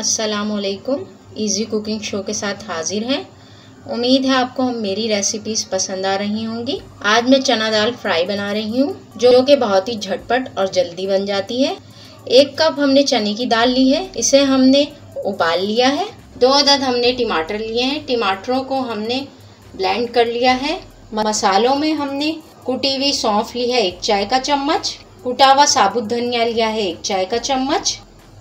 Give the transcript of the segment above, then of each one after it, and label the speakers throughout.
Speaker 1: अस्सलामुअलैकुम, easy cooking show के साथ हाजिर हैं। उम्मीद है आपको मेरी रेसिपीज पसंद आ रही होंगी। आज मैं चना दाल फ्राई बना रही हूँ जो कि बहुत ही झटपट और जल्दी बन जाती है। 1 कप हमने चने की दाल ली है, इसे हमने उबाल लिया है। 2 अदद हमने टमाटर लिए हैं, टमाटरों को हमने ब्लेंड कर लिया है। मसालों में हमने कुटी हुई सौंफ ली है 1 चाय का चम्मच, कुटा हुआ साबुत धनिया लिया है 1 चाय का चम्मच,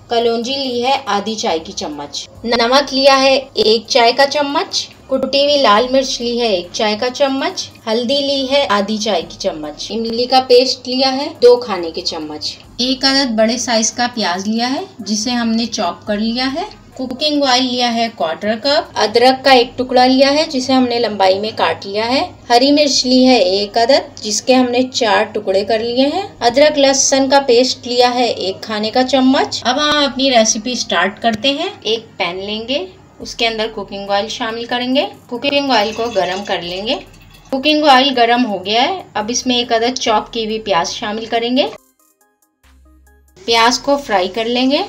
Speaker 1: कलौंजी ली है आधी चाय की चम्मच, नमक लिया है 1 चाय का चम्मच, कुटी हुई लाल मिर्च ली है 1 चाय का चम्मच, हल्दी ली है आधी चाय की चम्मच, इमली का पेस्ट लिया है 2 खाने के चम्मच, 1 अदद बड़े साइज का प्याज लिया है जिसे हमने चॉप कर लिया है, कुकिंग ऑयल लिया है 1/4 कप, अदरक का 1 टुकड़ा लिया है जिसे हमने लंबाई में काट लिया है, हरी मिर्च ली है 1 अदद जिसके हमने 4 टुकड़े कर लिए हैं, अदरक लहसुन का पेस्ट लिया है 1 खाने का चम्मच। अब हम अपनी रेसिपी स्टार्ट करते हैं। एक पैन लेंगे, उसके अंदर कुकिंग ऑयल शामिल करेंगे, कुकिंग ऑयल को गरम कर लेंगे। कुकिंग ऑयल गरम हो गया है, अब इसमें 1 अदद चॉप की हुई प्याज शामिल करेंगे। प्याज को फ्राई कर लेंगे।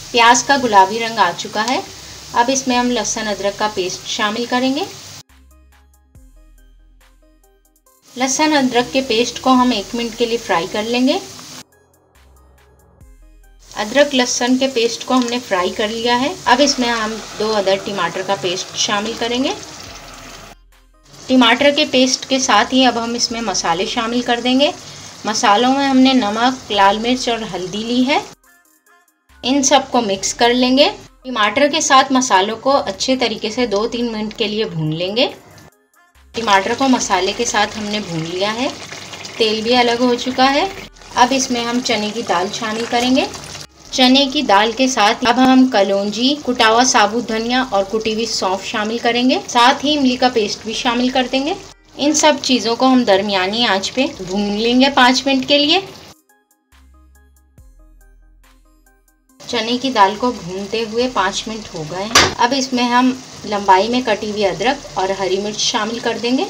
Speaker 1: प्याज का गुलाबी रंग आ चुका है, अब इसमें हम लहसुन अदरक का पेस्ट शामिल करेंगे। लहसुन अदरक के पेस्ट को हम 1 मिनट के लिए फ्राई कर लेंगे। अदरक लहसुन के पेस्ट को हमने फ्राई कर लिया है, अब इसमें हम 2 अदद टमाटर का पेस्ट शामिल करेंगे। टमाटर के पेस्ट के साथ ही अब हम इसमें मसाले शामिल कर देंगे। मसालों में हमने नमक, लाल मिर्च और हल्दी ली है, इन सब को मिक्स कर लेंगे। टमाटर के साथ मसालों को अच्छे तरीके से 2-3 मिनट के लिए भून लेंगे। टमाटर को मसाले के साथ हमने भून लिया है, तेल भी अलग हो चुका है। अब इसमें हम चने की दाल शामिल करेंगे। चने की दाल के साथ अब हम कलौंजी, कुटा हुआ साबुत धनिया और कुटी हुई सौंफ शामिल करेंगे, साथ ही इमली का पेस्ट भी शामिल कर देंगे। इन सब चीज़ों को हम दरमियानी आंच पे भून लेंगे 5 मिनट के लिए। चने की दाल को भूनते हुए 5 मिनट हो गए हैं। अब इसमें हम लंबाई में कटी हुई अदरक और हरी मिर्च शामिल कर देंगे,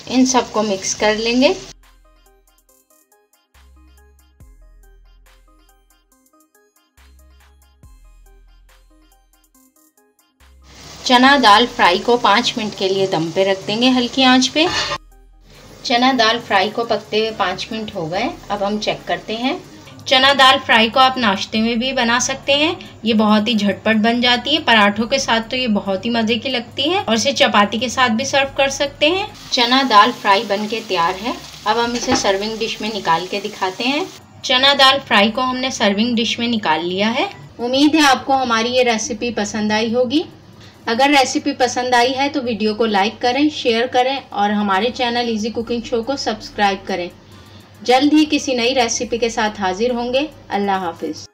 Speaker 1: इन सबको मिक्स कर लेंगे। चना दाल फ्राई को 5 मिनट के लिए दम पे रख देंगे हल्की आंच पे। चना दाल फ्राई को पकते हुए 5 मिनट हो गए, अब हम चेक करते हैं। चना दाल फ्राई को आप नाश्ते में भी बना सकते हैं, ये बहुत ही झटपट बन जाती है। पराठों के साथ तो ये बहुत ही मज़े की लगती है और इसे चपाती के साथ भी सर्व कर सकते हैं। चना दाल फ्राई बनके तैयार है, अब हम इसे सर्विंग डिश में निकाल के दिखाते हैं। चना दाल फ्राई को हमने सर्विंग डिश में निकाल लिया है। उम्मीद है आपको हमारी ये रेसिपी पसंद आई होगी। अगर रेसिपी पसंद आई है तो वीडियो को लाइक करें, शेयर करें और हमारे चैनल इजी कुकिंग शो को सब्सक्राइब करें। जल्द ही किसी नई रेसिपी के साथ हाजिर होंगे। अल्लाह हाफिज़।